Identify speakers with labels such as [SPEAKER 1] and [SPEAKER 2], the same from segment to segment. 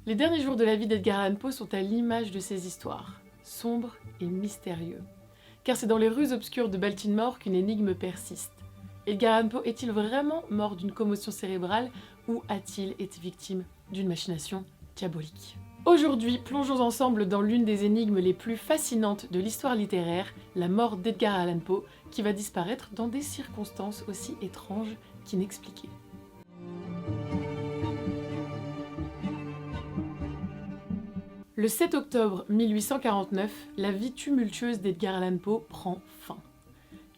[SPEAKER 1] Les derniers jours de la vie d'Edgar Allan Poe sont à l'image de ses histoires, sombres et mystérieux. Car c'est dans les rues obscures de Baltimore qu'une énigme persiste. Edgar Allan Poe est-il vraiment mort d'une commotion cérébrale ou a-t-il été victime d'une machination diabolique? Aujourd'hui, plongeons ensemble dans l'une des énigmes les plus fascinantes de l'histoire littéraire, la mort d'Edgar Allan Poe, qui va disparaître dans des circonstances aussi étranges qu'inexpliquées. Le 7 octobre 1849, la vie tumultueuse d'Edgar Allan Poe prend fin.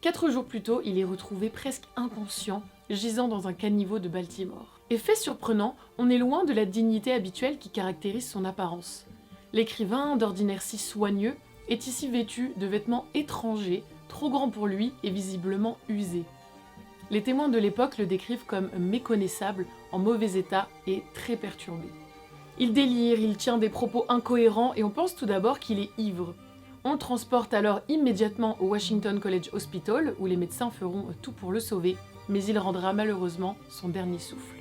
[SPEAKER 1] 4 jours plus tôt, il est retrouvé presque inconscient, gisant dans un caniveau de Baltimore. Et fait surprenant, on est loin de la dignité habituelle qui caractérise son apparence. L'écrivain, d'ordinaire si soigneux, est ici vêtu de vêtements étrangers, trop grands pour lui et visiblement usés. Les témoins de l'époque le décrivent comme méconnaissable, en mauvais état et très perturbé. Il délire, il tient des propos incohérents et on pense tout d'abord qu'il est ivre. On le transporte alors immédiatement au Washington College Hospital où les médecins feront tout pour le sauver, mais il rendra malheureusement son dernier souffle.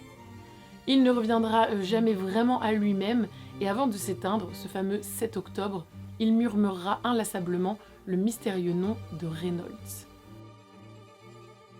[SPEAKER 1] Il ne reviendra jamais vraiment à lui-même et avant de s'éteindre, ce fameux 7 octobre, il murmurera inlassablement le mystérieux nom de Reynolds.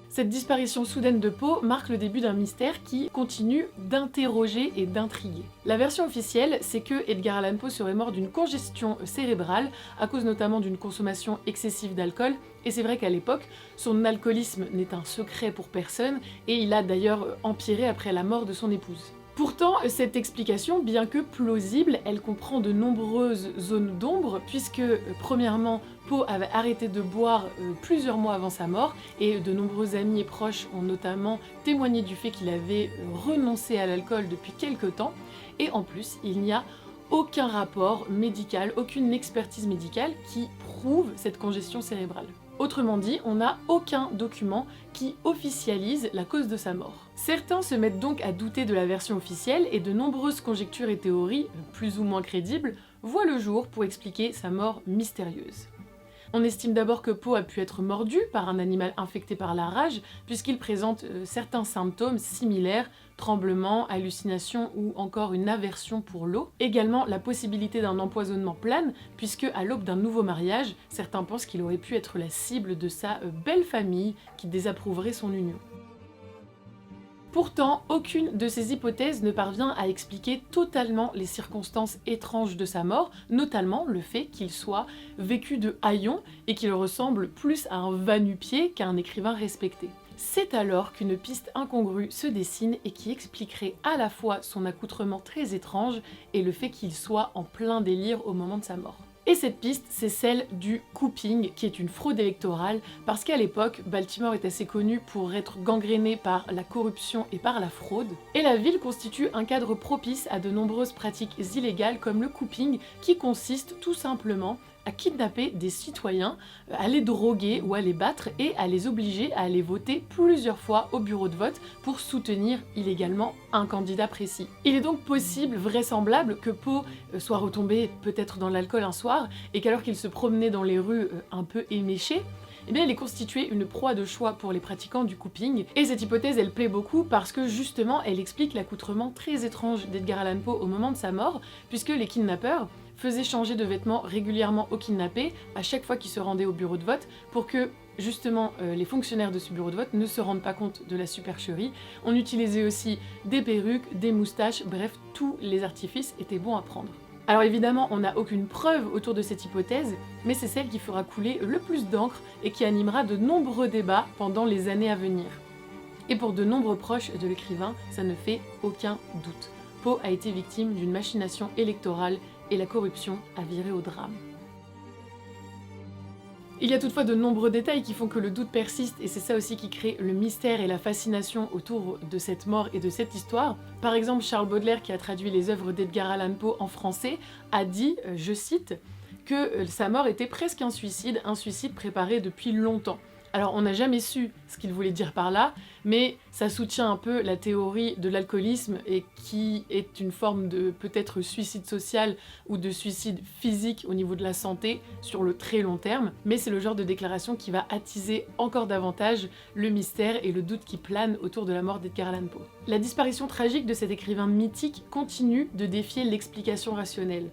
[SPEAKER 1] Cette disparition soudaine de Poe marque le début d'un mystère qui continue d'interroger et d'intriguer. La version officielle, c'est que Edgar Allan Poe serait mort d'une congestion cérébrale, à cause notamment d'une consommation excessive d'alcool, et c'est vrai qu'à l'époque, son alcoolisme n'est un secret pour personne, et il a d'ailleurs empiré après la mort de son épouse. Pourtant, cette explication, bien que plausible, elle comprend de nombreuses zones d'ombre, puisque, premièrement, Poe avait arrêté de boire plusieurs mois avant sa mort, et de nombreux amis et proches ont notamment témoigné du fait qu'il avait renoncé à l'alcool depuis quelque temps, et en plus, il n'y a aucun rapport médical, aucune expertise médicale qui prouve cette congestion cérébrale. Autrement dit, on n'a aucun document qui officialise la cause de sa mort. Certains se mettent donc à douter de la version officielle et de nombreuses conjectures et théories, plus ou moins crédibles, voient le jour pour expliquer sa mort mystérieuse. On estime d'abord que Poe a pu être mordu par un animal infecté par la rage, puisqu'il présente certains symptômes similaires, tremblements, hallucinations ou encore une aversion pour l'eau. Également la possibilité d'un empoisonnement plane, puisque à l'aube d'un nouveau mariage, certains pensent qu'il aurait pu être la cible de sa belle famille qui désapprouverait son union. Pourtant, aucune de ces hypothèses ne parvient à expliquer totalement les circonstances étranges de sa mort, notamment le fait qu'il soit vécu de haillons et qu'il ressemble plus à un va-nu-pied qu'à un écrivain respecté. C'est alors qu'une piste incongrue se dessine et qui expliquerait à la fois son accoutrement très étrange et le fait qu'il soit en plein délire au moment de sa mort. Et cette piste, c'est celle du cooping, qui est une fraude électorale, parce qu'à l'époque, Baltimore est assez connu pour être gangréné par la corruption et par la fraude, et la ville constitue un cadre propice à de nombreuses pratiques illégales comme le cooping, qui consiste tout simplement à kidnapper des citoyens, à les droguer ou à les battre et à les obliger à aller voter plusieurs fois au bureau de vote pour soutenir illégalement un candidat précis. Il est donc possible, vraisemblable, que Poe soit retombé peut-être dans l'alcool un soir et qu'alors qu'il se promenait dans les rues un peu éméché, eh bien, elle est constituée une proie de choix pour les pratiquants du cooping. Et cette hypothèse, elle plaît beaucoup parce que justement, elle explique l'accoutrement très étrange d'Edgar Allan Poe au moment de sa mort, puisque les kidnappeurs faisaient changer de vêtements régulièrement aux kidnappés à chaque fois qu'ils se rendaient au bureau de vote pour que justement les fonctionnaires de ce bureau de vote ne se rendent pas compte de la supercherie. On utilisait aussi des perruques, des moustaches, bref, tous les artifices étaient bons à prendre. Alors évidemment, on n'a aucune preuve autour de cette hypothèse, mais c'est celle qui fera couler le plus d'encre et qui animera de nombreux débats pendant les années à venir. Et pour de nombreux proches de l'écrivain, ça ne fait aucun doute. Poe a été victime d'une machination électorale et la corruption a viré au drame. Il y a toutefois de nombreux détails qui font que le doute persiste et c'est ça aussi qui crée le mystère et la fascination autour de cette mort et de cette histoire. Par exemple, Charles Baudelaire, qui a traduit les œuvres d'Edgar Allan Poe en français, a dit, je cite, que sa mort était presque un suicide préparé depuis longtemps. Alors on n'a jamais su ce qu'il voulait dire par là, mais ça soutient un peu la théorie de l'alcoolisme et qui est une forme de peut-être suicide social ou de suicide physique au niveau de la santé sur le très long terme, mais c'est le genre de déclaration qui va attiser encore davantage le mystère et le doute qui plane autour de la mort d'Edgar Allan Poe. La disparition tragique de cet écrivain mythique continue de défier l'explication rationnelle.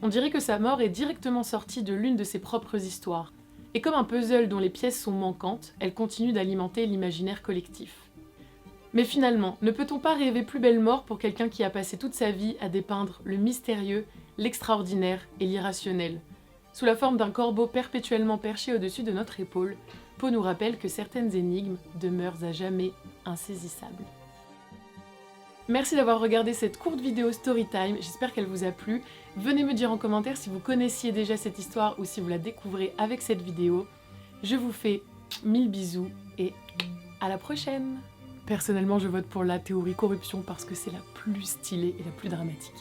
[SPEAKER 1] On dirait que sa mort est directement sortie de l'une de ses propres histoires. Et comme un puzzle dont les pièces sont manquantes, elle continue d'alimenter l'imaginaire collectif. Mais finalement, ne peut-on pas rêver plus belle mort pour quelqu'un qui a passé toute sa vie à dépeindre le mystérieux, l'extraordinaire et l'irrationnel? Sous la forme d'un corbeau perpétuellement perché au-dessus de notre épaule, Poe nous rappelle que certaines énigmes demeurent à jamais insaisissables. Merci d'avoir regardé cette courte vidéo Storytime, j'espère qu'elle vous a plu. Venez me dire en commentaire si vous connaissiez déjà cette histoire ou si vous la découvrez avec cette vidéo. Je vous fais 1000 bisous et à la prochaine! Personnellement, je vote pour la théorie corruption parce que c'est la plus stylée et la plus dramatique.